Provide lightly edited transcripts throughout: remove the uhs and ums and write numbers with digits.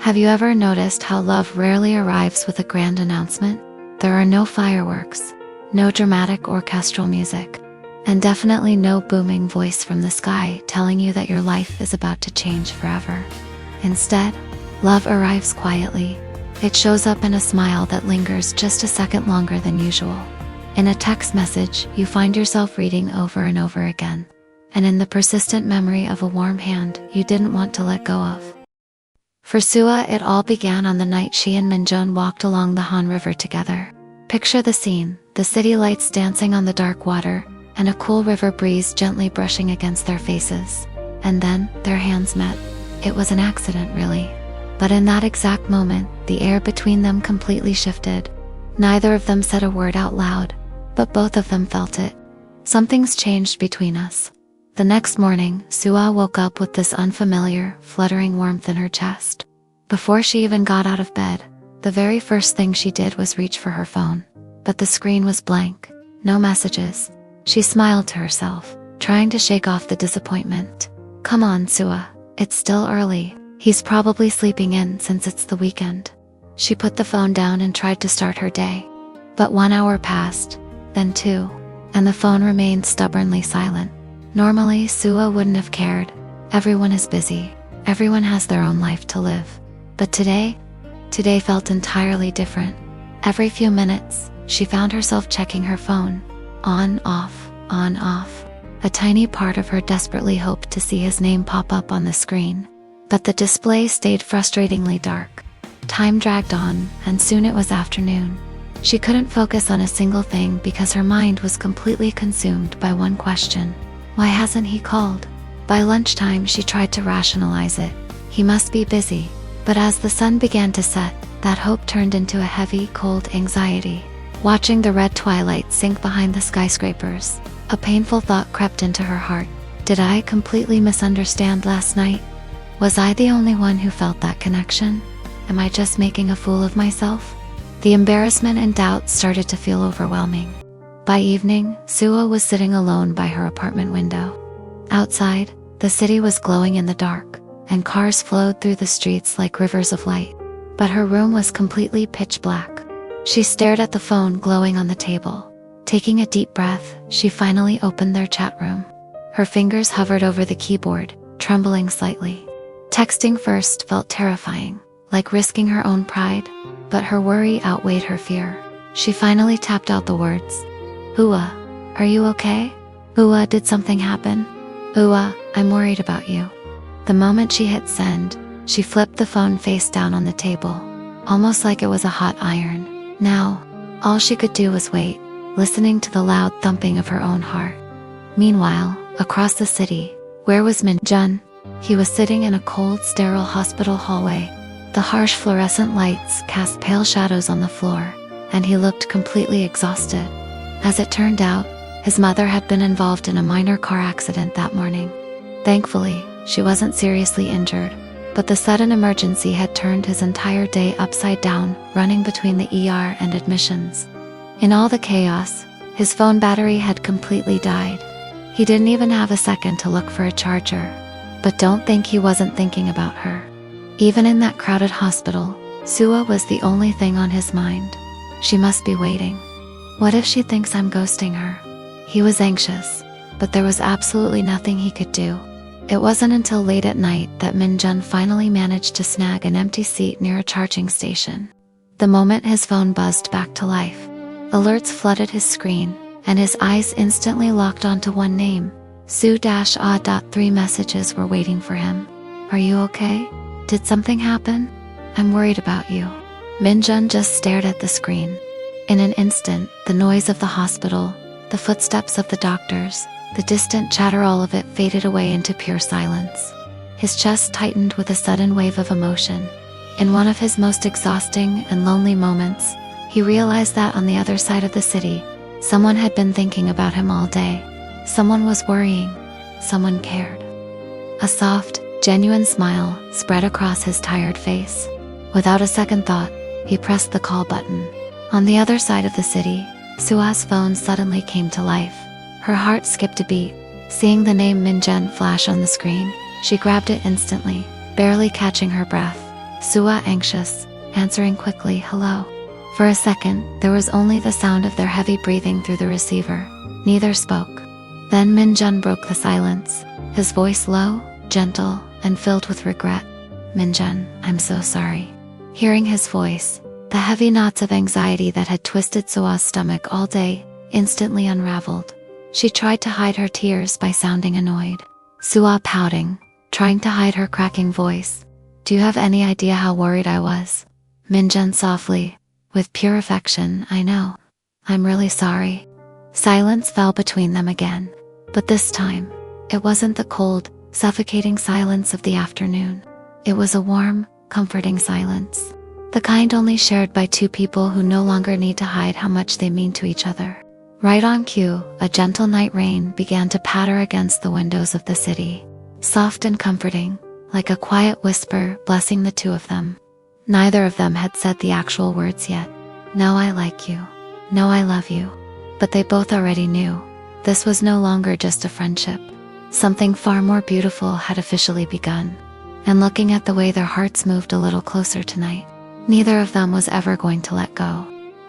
Have you ever noticed how love rarely arrives with a grand announcement? There are no fireworks, no dramatic orchestral music, and definitely no booming voice from the sky telling you that your life is about to change forever. Instead, love arrives quietly. It shows up in a smile that lingers just a second longer than usual, in a text message you find yourself reading over and over again, and in the persistent memory of a warm hand you didn't want to let go of. For Sua, it all began on the night she and Min-jun walked along the Han River together. Picture the scene, the city lights dancing on the dark water, and a cool river breeze gently brushing against their faces. And then, their hands met. It was an accident, really. But in that exact moment, the air between them completely shifted. Neither of them said a word out loud, but both of them felt it. Something's changed between us. The next morning, Sua woke up with this unfamiliar, fluttering warmth in her chest. Before she even got out of bed, the very first thing she did was reach for her phone. But the screen was blank. No messages. She smiled to herself, trying to shake off the disappointment. Come on, Sua. It's still early. He's probably sleeping in since it's the weekend. She put the phone down and tried to start her day. But 1 hour passed, then 2, and the phone remained stubbornly silent. Normally, Sua wouldn't have cared. Everyone is busy. Everyone has their own life to live. But today felt entirely different. Every few minutes, she found herself checking her phone. On, off, on, off. A tiny part of her desperately hoped to see his name pop up on the screen. But the display stayed frustratingly dark. Time dragged on, and soon it was afternoon. She couldn't focus on a single thing because her mind was completely consumed by one question. Why hasn't he called? By lunchtime, she tried to rationalize it. He must be busy. But as the sun began to set, that hope turned into a heavy, cold anxiety. Watching the red twilight sink behind the skyscrapers, a painful thought crept into her heart. Did I completely misunderstand last night? Was I the only one who felt that connection? Am I just making a fool of myself? The embarrassment and doubt started to feel overwhelming. By evening, Sua was sitting alone by her apartment window. Outside, the city was glowing in the dark, and cars flowed through the streets like rivers of light. But her room was completely pitch black. She stared at the phone glowing on the table. Taking a deep breath, she finally opened their chat room. Her fingers hovered over the keyboard, trembling slightly. Texting first felt terrifying, like risking her own pride, but her worry outweighed her fear. She finally tapped out the words. Ua, are you okay? Ua, did something happen? Ua, I'm worried about you. The moment she hit send, she flipped the phone face down on the table, almost like it was a hot iron. Now, all she could do was wait, listening to the loud thumping of her own heart. Meanwhile, across the city, where was Min-jun? He was sitting in a cold, sterile hospital hallway. The harsh fluorescent lights cast pale shadows on the floor, and he looked completely exhausted. As it turned out, his mother had been involved in a minor car accident that morning. Thankfully, she wasn't seriously injured, but the sudden emergency had turned his entire day upside down, running between the ER and admissions. In all the chaos, his phone battery had completely died. He didn't even have a second to look for a charger. But don't think he wasn't thinking about her. Even in that crowded hospital, Sua was the only thing on his mind. She must be waiting. What if she thinks I'm ghosting her? He was anxious, but there was absolutely nothing he could do. It wasn't until late at night that Min-jun finally managed to snag an empty seat near a charging station. The moment his phone buzzed back to life, alerts flooded his screen, and his eyes instantly locked onto one name. Su-A.3 messages were waiting for him. Are you okay? Did something happen? I'm worried about you. Min-jun just stared at the screen. In an instant, the noise of the hospital, the footsteps of the doctors, the distant chatter, all of it faded away into pure silence. His chest tightened with a sudden wave of emotion. In one of his most exhausting and lonely moments, he realized that on the other side of the city, someone had been thinking about him all day. Someone was worrying. Someone cared. A soft, genuine smile spread across his tired face. Without a second thought, he pressed the call button. On the other side of the city, Sua's phone suddenly came to life. Her heart skipped a beat. Seeing the name Min-jun flash on the screen, she grabbed it instantly, barely catching her breath. Sua anxious, answering quickly, hello. For a second, there was only the sound of their heavy breathing through the receiver. Neither spoke. Then Min-jun broke the silence, his voice low, gentle, and filled with regret. Min-jun, I'm so sorry. Hearing his voice, the heavy knots of anxiety that had twisted Sua's stomach all day instantly unraveled. She tried to hide her tears by sounding annoyed. Sua pouting, trying to hide her cracking voice. Do you have any idea how worried I was? Min-jun softly, with pure affection, I know. I'm really sorry. Silence fell between them again. But this time, it wasn't the cold, suffocating silence of the afternoon. It was a warm, comforting silence. The kind only shared by two people who no longer need to hide how much they mean to each other. Right on cue, a gentle night rain began to patter against the windows of the city. Soft and comforting, like a quiet whisper blessing the two of them. Neither of them had said the actual words yet. No, I like you. No, I love you. But they both already knew. This was no longer just a friendship. Something far more beautiful had officially begun. And looking at the way their hearts moved a little closer tonight, neither of them was ever going to let go.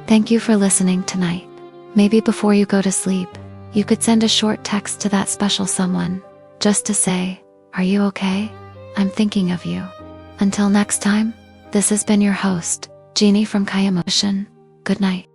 Thank you for listening tonight. Maybe before you go to sleep, you could send a short text to that special someone, just to say, are you okay? I'm thinking of you. Until next time, this has been your host, Jeannie from KEmotion. Good night.